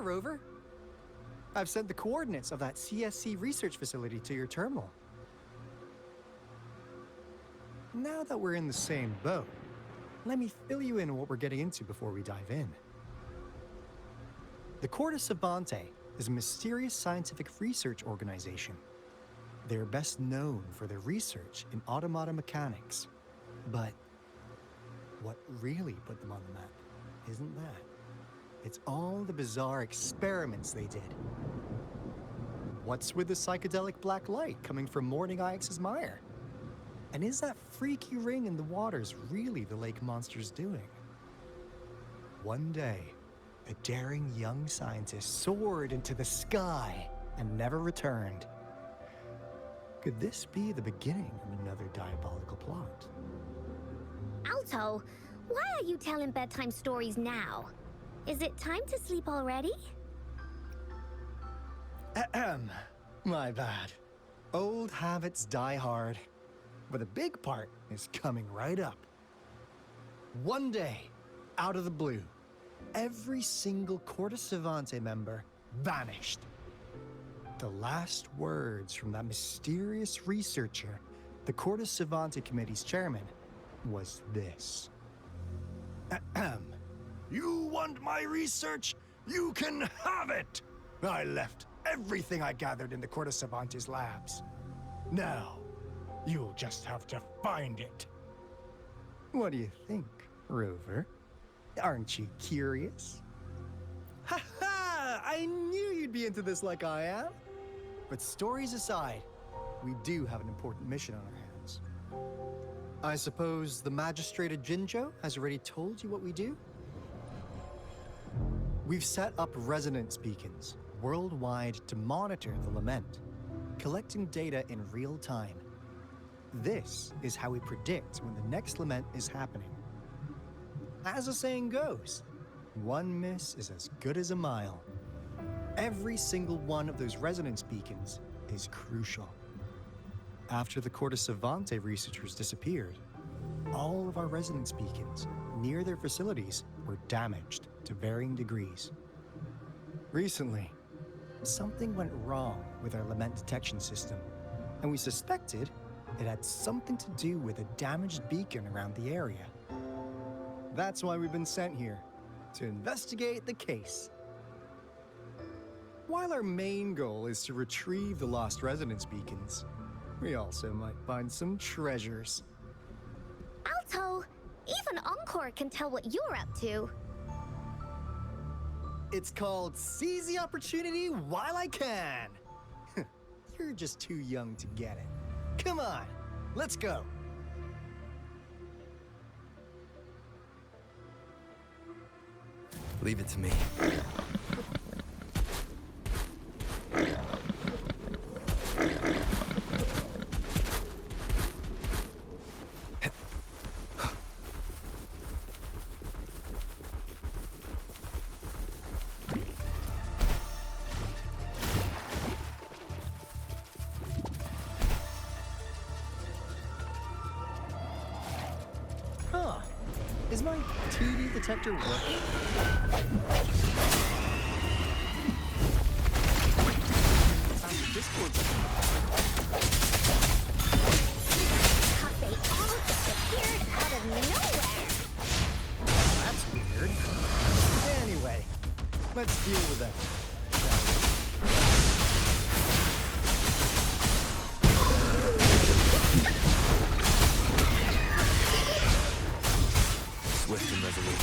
here, Rover. I've sent the coordinates of that CSC research facility to your terminal. Now that we're in the same boat, let me fill you in on what we're getting into before we dive in. The Cortes Savante is a mysterious scientific research organization. They're best known for their research in automata mechanics. But what really put them on the map isn't that. It's all the bizarre experiments they did. What's with the psychedelic black light coming from Morning Ix's mire? And is that freaky ring in the waters really the lake monster's doing? One day, a daring young scientist soared into the sky and never returned. Could this be the beginning of another diabolical plot? Alto, why are you telling bedtime stories now? Is it time to sleep already? Ahem. My bad. Old habits die hard. But the big part is coming right up. One day, out of the blue, every single Cortes Savante member vanished. The last words from that mysterious researcher, the Cortes Savante Committee's chairman, was this. Ahem. You want my research? You can have it! I left everything I gathered in the Cortes Savante's labs. Now, you'll just have to find it. What do you think, Rover? Aren't you curious? Ha ha! I knew you'd be into this like I am. But stories aside, we do have an important mission on our hands. I suppose the Magistrate of Jinjo has already told you what we do? We've set up resonance beacons worldwide to monitor the lament, collecting data in real time. This is how we predict when the next lament is happening. As the saying goes, one miss is as good as a mile. Every single one of those resonance beacons is crucial. After the Cortes Savante researchers disappeared, all of our resonance beacons near their facilities were damaged to varying degrees. Recently, something went wrong with our lament detection system, and we suspected it had something to do with a damaged beacon around the area. That's why we've been sent here, to investigate the case. While our main goal is to retrieve the lost resonance beacons, we also might find some treasures. Alto, even Encore can tell what you're up to. It's called Seize the Opportunity While I Can. You're just too young to get it. Come on, let's go. Leave it to me. Huh. Is my TD detector working? Discord. They all disappeared out of nowhere. That's weird. Anyway, let's deal with that. Swift and resolute.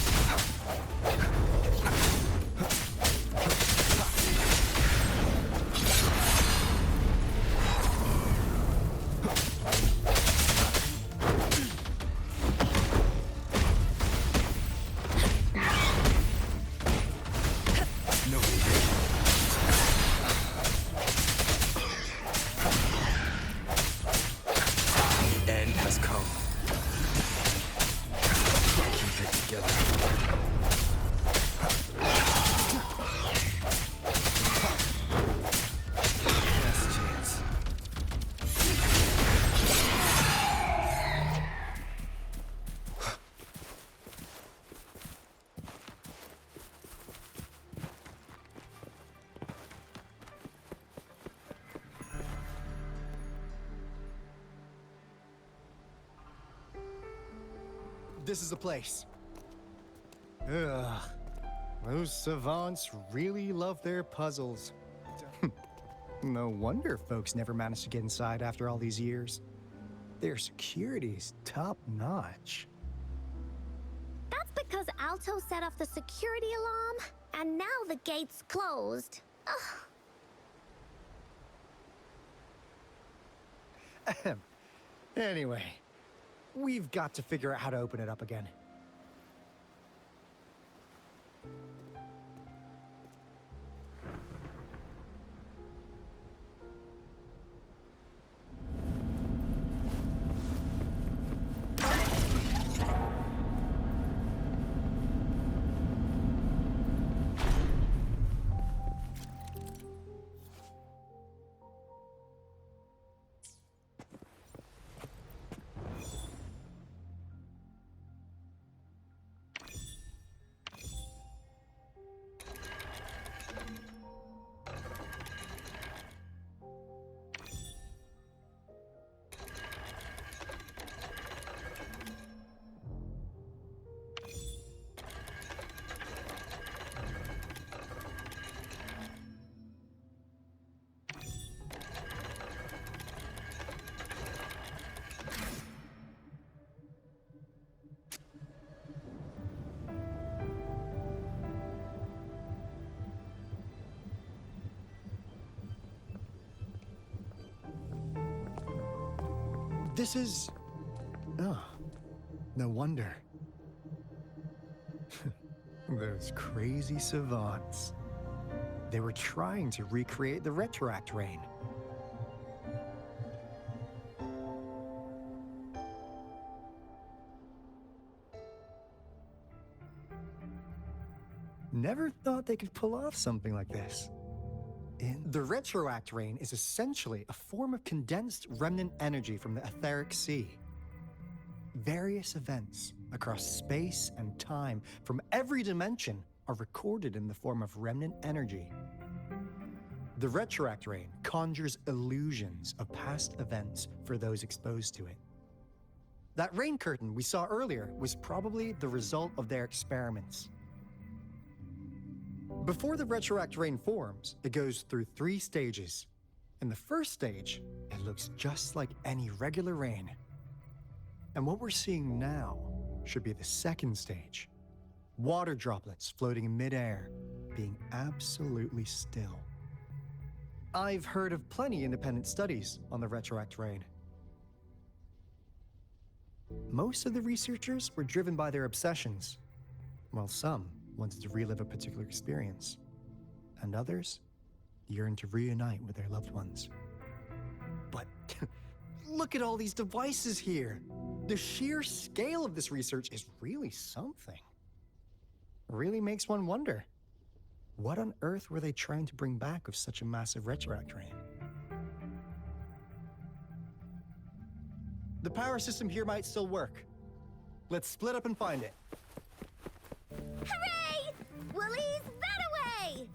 This is the place. Ugh. Those savants really love their puzzles. No wonder folks never managed to get inside after all these years. Their security's top-notch. That's because Alto set off the security alarm, and now the gate's closed. Ugh. Anyway, we've got to figure out how to open it up again. This is... Oh, no wonder. Those crazy savants. They were trying to recreate the retroact rain. Never thought they could pull off something like this. The retroact rain is essentially a form of condensed remnant energy from the etheric sea. Various events across space and time from every dimension are recorded in the form of remnant energy. The retroact rain conjures illusions of past events for those exposed to it. That rain curtain we saw earlier was probably the result of their experiments. Before the retroact rain forms, it goes through 3 stages. In the first stage, it looks just like any regular rain. And what we're seeing now should be the second stage. Water droplets floating in midair, being absolutely still. I've heard of plenty independent studies on the retroact rain. Most of the researchers were driven by their obsessions, while some wanted to relive a particular experience, and others yearned to reunite with their loved ones. But look at all these devices here. The sheer scale of this research is really something. It really makes one wonder, what on earth were they trying to bring back with such a massive retroact rain? The power system here might still work. Let's split up and find it. Hooray! Woolies, that away!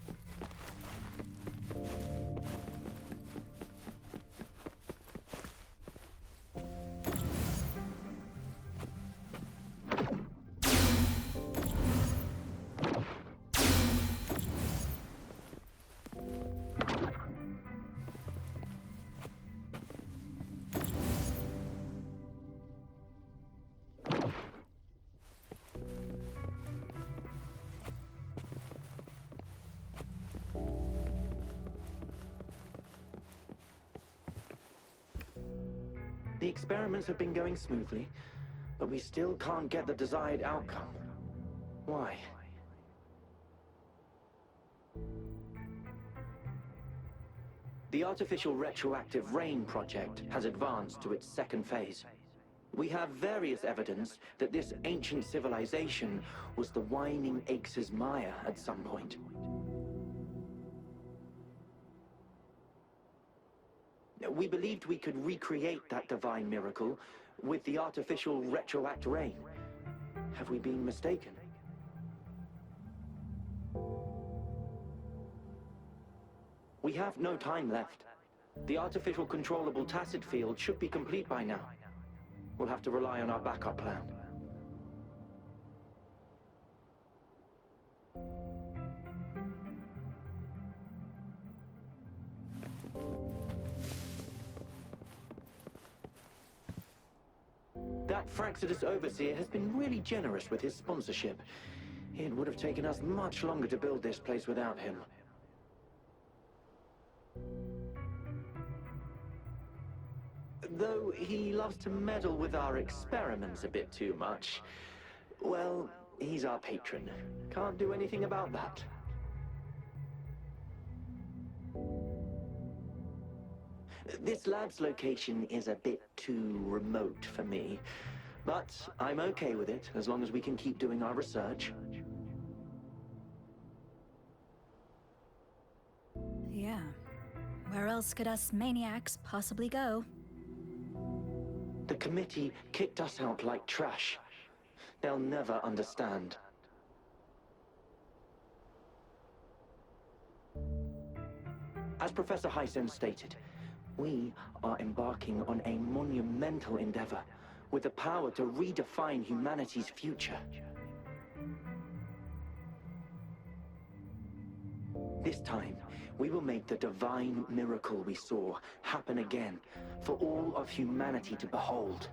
The experiments have been going smoothly, but we still can't get the desired outcome. Why? The artificial retroactive rain project has advanced to its second phase. We have various evidence that this ancient civilization was the Whining Aches' Maya at some point. We believed we could recreate that divine miracle with the artificial retroact rain. Have we been mistaken? We have no time left. The artificial controllable tacit field should be complete by now. We'll have to rely on our backup plan. That Fraxidus overseer has been really generous with his sponsorship. It would have taken us much longer to build this place without him. Though he loves to meddle with our experiments a bit too much. Well, he's our patron. Can't do anything about that. This lab's location is a bit too remote for me. But I'm okay with it, as long as we can keep doing our research. Yeah. Where else could us maniacs possibly go? The committee kicked us out like trash. They'll never understand. As Professor Hysen stated, we are embarking on a monumental endeavor with the power to redefine humanity's future. This time, we will make the divine miracle we saw happen again for all of humanity to behold.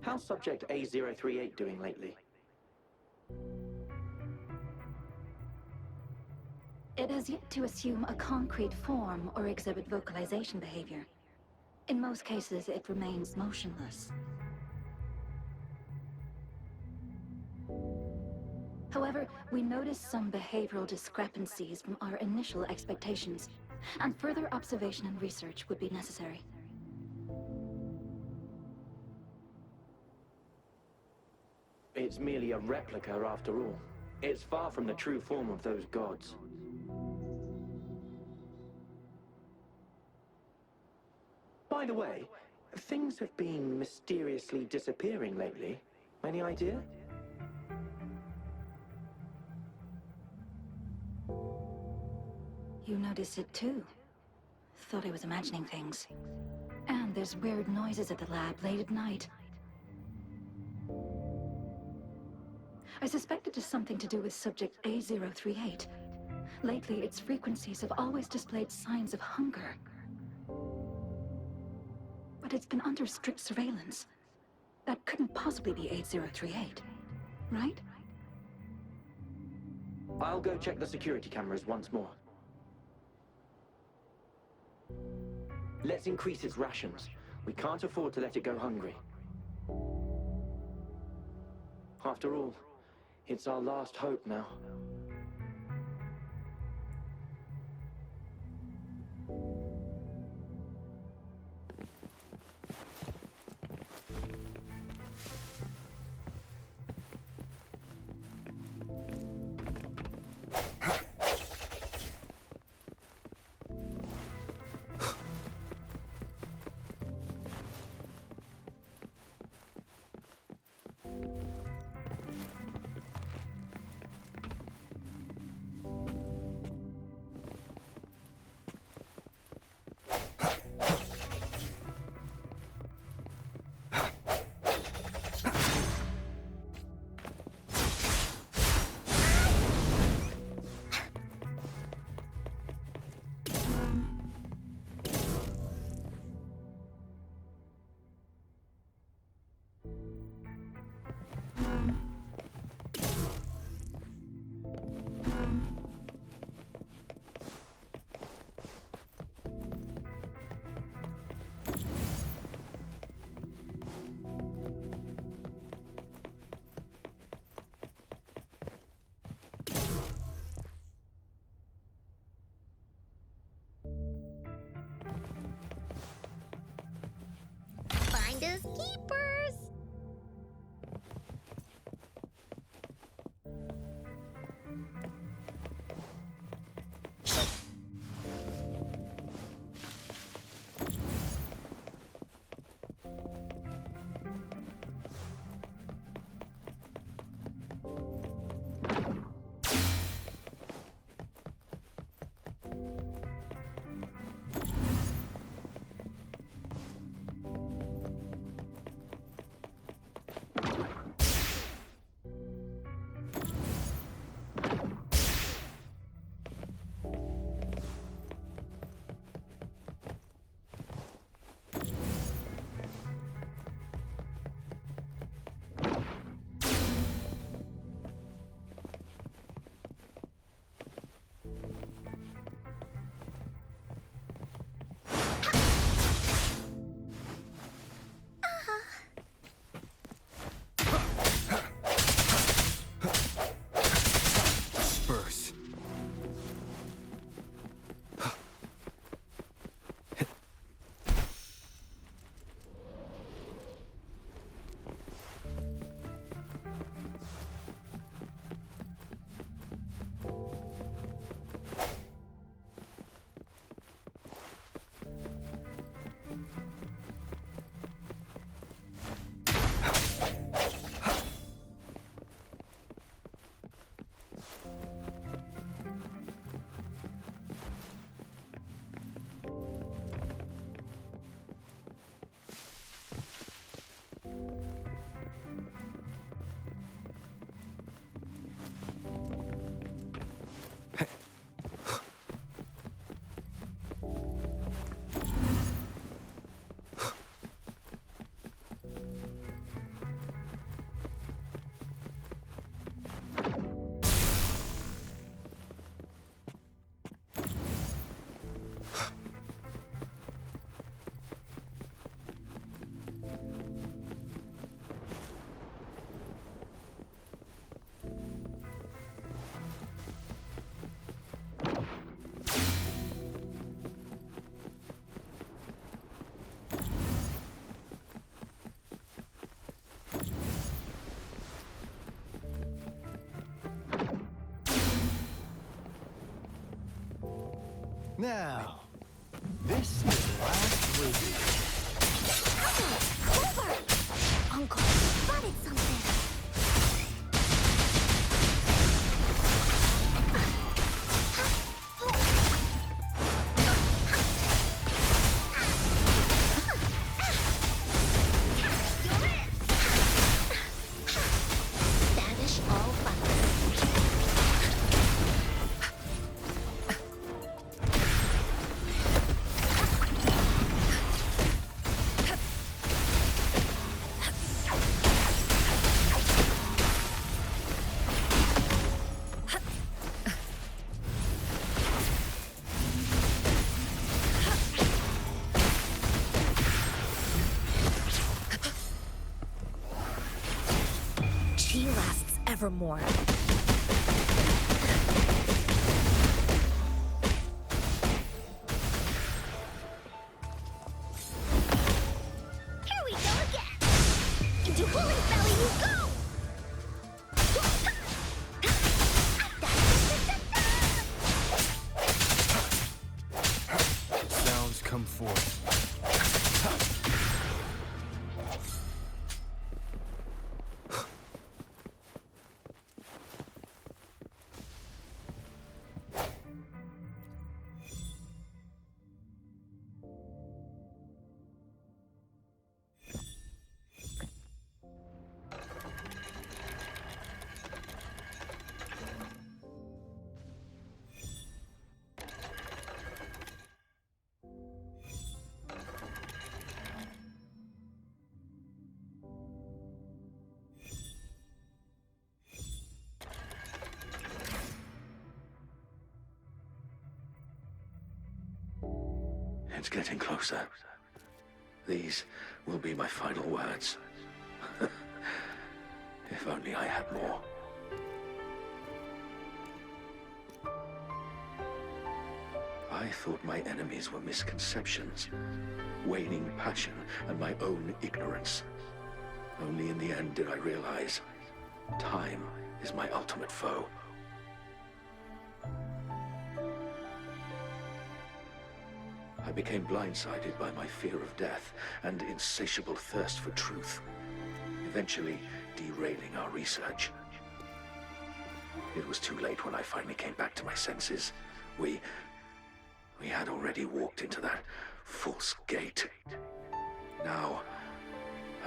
How's Subject A038 doing lately? It has yet to assume a concrete form or exhibit vocalization behavior. In most cases, it remains motionless. However, we noticed some behavioral discrepancies from our initial expectations, and further observation and research would be necessary. It's merely a replica after all. It's far from the true form of those gods. By the way, things have been mysteriously disappearing lately. Any idea? You noticed it too. Thought I was imagining things. And there's weird noises at the lab late at night. I suspect it is something to do with subject A038. Lately, its frequencies have always displayed signs of hunger. But it's been under strict surveillance. That couldn't possibly be 8038, right? I'll go check the security cameras once more. Let's increase its rations. We can't afford to let it go hungry. After all, it's our last hope now. Finders keepers. Now, this is the last movie. Clover! Uncle spotted something. Banish all fire. She lasts evermore. Here we go again. Into Holy Belly you go! Sounds come forth. It's getting closer. These will be my final words. If only I had more. I thought my enemies were misconceptions, waning passion, and my own ignorance. Only in the end did I realize time is my ultimate foe. I became blindsided by my fear of death and insatiable thirst for truth, eventually derailing our research. It was too late when I finally came back to my senses. We had already walked into that false gate. Now,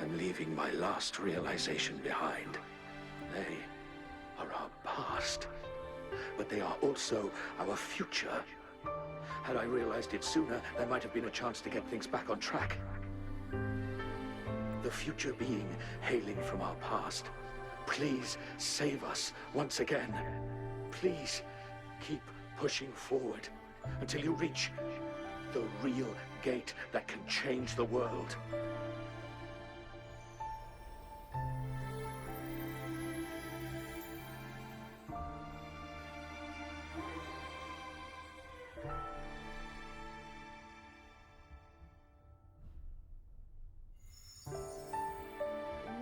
I'm leaving my last realization behind. They are our past, but they are also our future. Had I realized it sooner, there might have been a chance to get things back on track. The future being hailing from our past. Please save us once again. Please keep pushing forward until you reach the real gate that can change the world.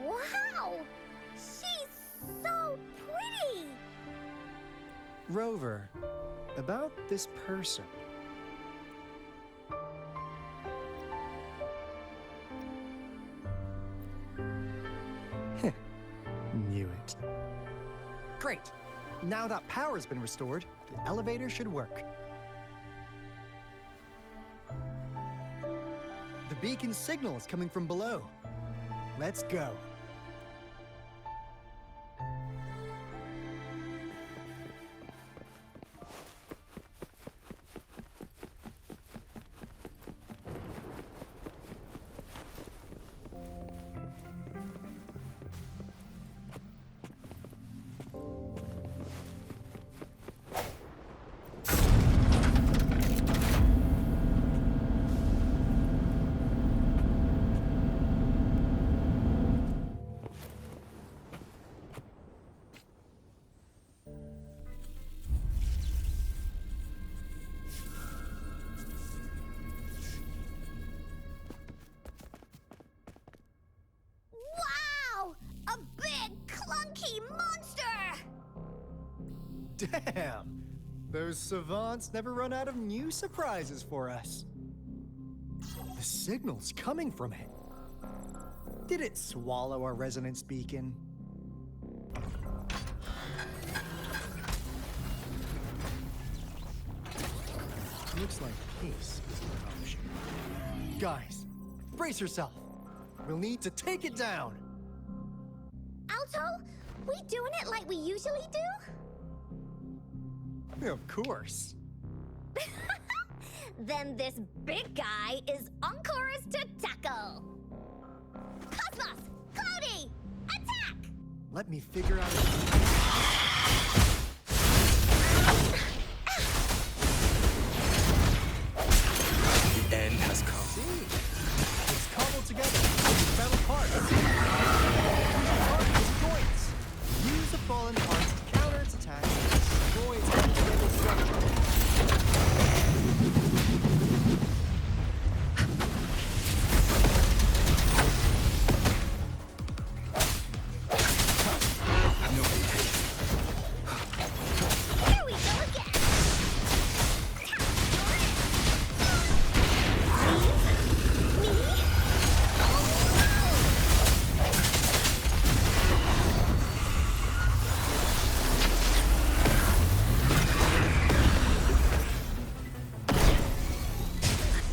Wow! She's so pretty! Rover, about this person. Knew it. Great. Now that power's been restored, the elevator should work. The beacon signal is coming from below. Let's go. Wow! A big, clunky monster! Damn! Those savants never run out of new surprises for us. The signal's coming from it. Did it swallow our resonance beacon? Looks like peace is an option. Guys, brace yourself. We'll need to take it down. Alto, we doing it like we usually do? Of course. Then this big guy is Encore's to tackle. Cosmos, Cloudy, attack! Let me figure out. The end has come. See, it's cobbled together. Metal parts. Use joints. Use the fallen parts to counter its attacks and destroy its unstable structure. Here we go again! Me?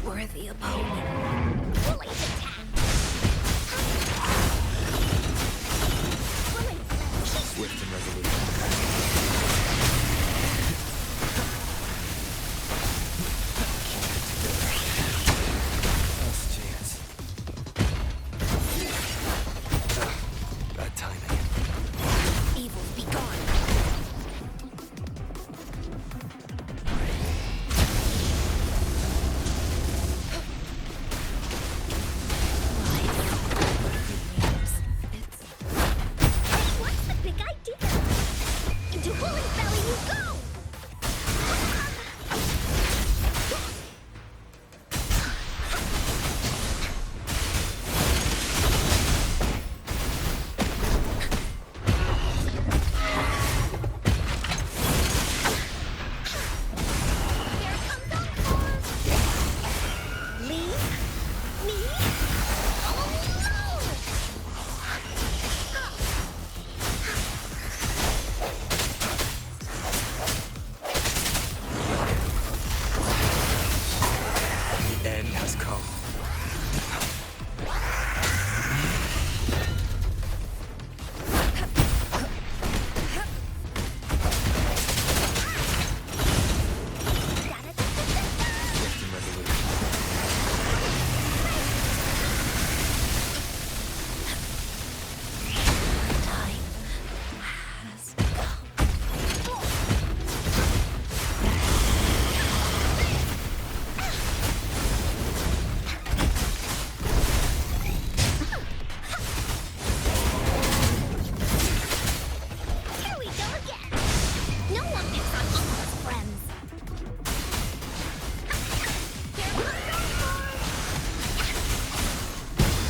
Worthy opponent. Bullet attack! Bullet flash. Swift and resolute. Last chance. Bad timing. Evils be gone. What's the big idea? Into Holy Belly you go! Here comes Encore! Leave me alone! The end has come. Swift and resolute. Time has come. Here we go again. No one picks on Encore's friends. Here comes Encore.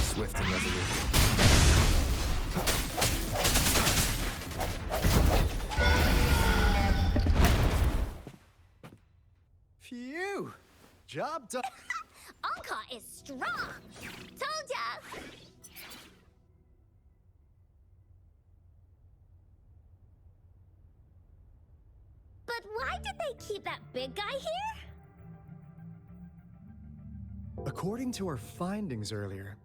Swift and resolute. Phew! Job done. Encore is strong. Told ya. But why did they keep that big guy here? According to our findings earlier,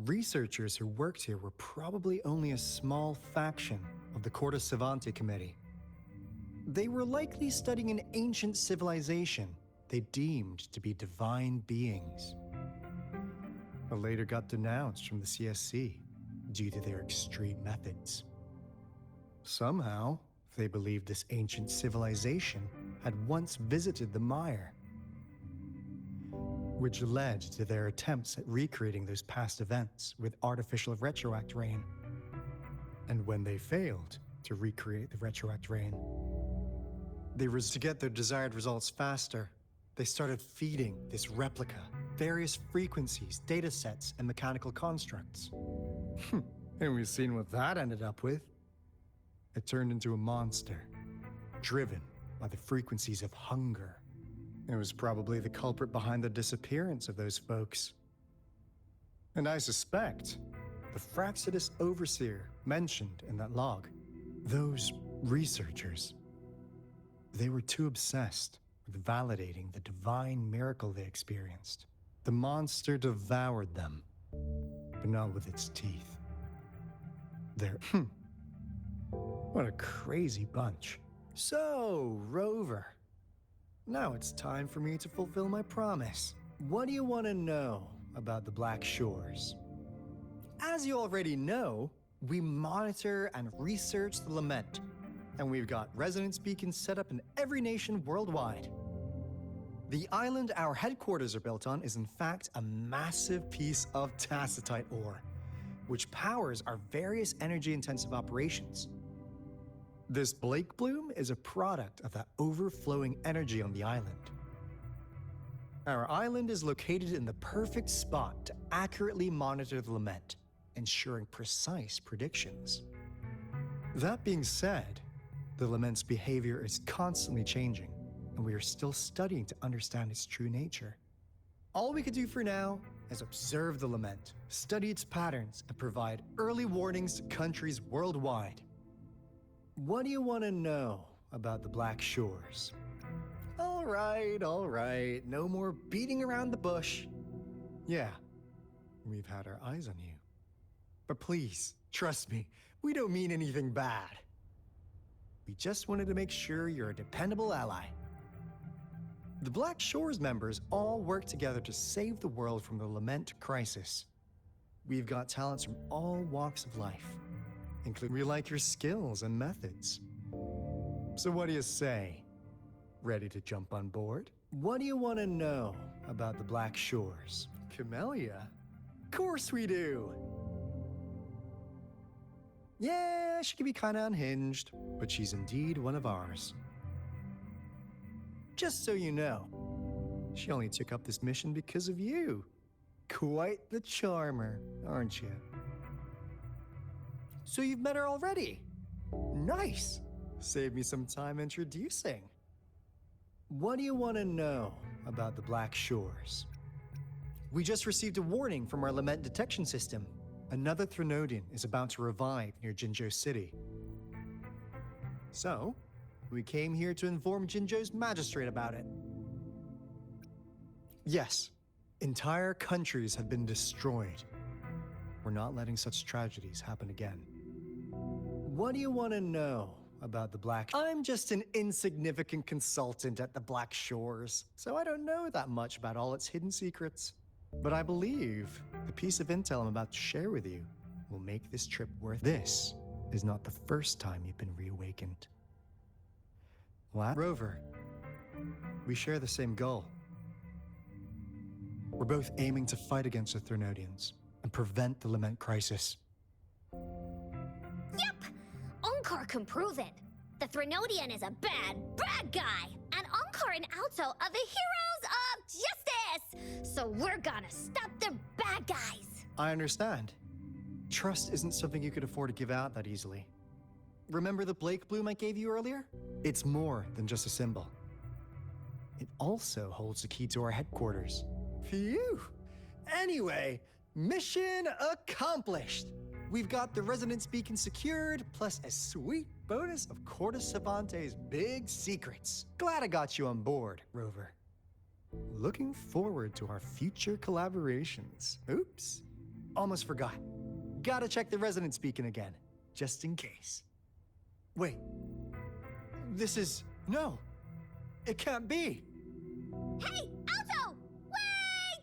researchers who worked here were probably only a small faction of the Corte Savante Committee. They were likely studying an ancient civilization they deemed to be divine beings, but later got denounced from the CSC due to their extreme methods. Somehow, they believed this ancient civilization had once visited the mire, which led to their attempts at recreating those past events with artificial retroact rain. And when they failed to recreate the retroact rain, to get their desired results faster, they started feeding this replica various frequencies, data sets, and mechanical constructs. And we've seen what that ended up with. It turned into a monster, driven by the frequencies of hunger. It was probably the culprit behind the disappearance of those folks. And I suspect the Fraxidus Overseer mentioned in that log. Those researchers, they were too obsessed with validating the divine miracle they experienced. The monster devoured them, but not with its teeth. What a crazy bunch. So, Rover, now it's time for me to fulfill my promise. What do you want to know about the Black Shores? As you already know, we monitor and research the Lament, and we've got resonance beacons set up in every nation worldwide. The island our headquarters are built on is in fact a massive piece of tacitite ore, which powers our various energy-intensive operations. This Blake Bloom is a product of that overflowing energy on the island. Our island is located in the perfect spot to accurately monitor the Lament, ensuring precise predictions. That being said, the Lament's behavior is constantly changing, and we are still studying to understand its true nature. All we can do for now is observe the Lament, study its patterns, and provide early warnings to countries worldwide. What do you want to know about the Black Shores? All right, no more beating around the bush. Yeah, we've had our eyes on you. But please, trust me, we don't mean anything bad. We just wanted to make sure you're a dependable ally. The Black Shores members all work together to save the world from the Lament crisis. We've got talents from all walks of life, including we like your skills and methods. So what do you say? Ready to jump on board? What do you want to know about the Black Shores? Camellia? Of course we do! Yeah, she can be kinda unhinged, but she's indeed one of ours. Just so you know, she only took up this mission because of you. Quite the charmer, aren't you? So you've met her already? Nice! Save me some time introducing. What do you want to know about the Black Shores? We just received a warning from our Lament detection system. Another Threnodian is about to revive near Jinzhou City. So, we came here to inform Jinzhou's magistrate about it. Yes, entire countries have been destroyed. We're not letting such tragedies happen again. What do you want to know about the Black... I'm just an insignificant consultant at the Black Shores, so I don't know that much about all its hidden secrets. But I believe the piece of intel I'm about to share with you will make this trip worth... This is not the first time you've been reawakened. What? Rover, we share the same goal. We're both aiming to fight against the Threnodians and prevent the Lament crisis. Yep! Onkar can prove it. The Threnodian is a bad, bad guy. And Onkar and Alto are the heroes of justice! So we're gonna stop the bad guys! I understand. Trust isn't something you could afford to give out that easily. Remember the Blake Bloom I gave you earlier? It's more than just a symbol. It also holds the key to our headquarters. Phew! Anyway, mission accomplished! We've got the resonance beacon secured, plus a sweet bonus of Cortus Savante's big secrets. Glad I got you on board, Rover. Looking forward to our future collaborations. Oops, almost forgot. Gotta check the resonance beacon again, just in case. Wait, this is... No, it can't be. Hey, Alto! Wait!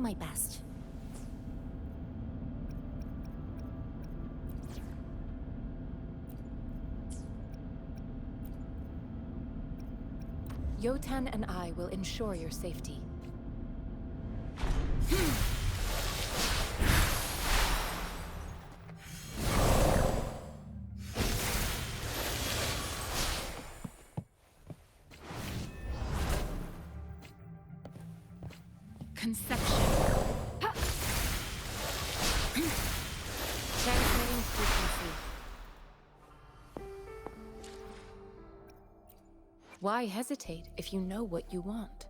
my best. Yotan and I will ensure your safety. Conception. Transmitting frequency. Why hesitate if you know what you want?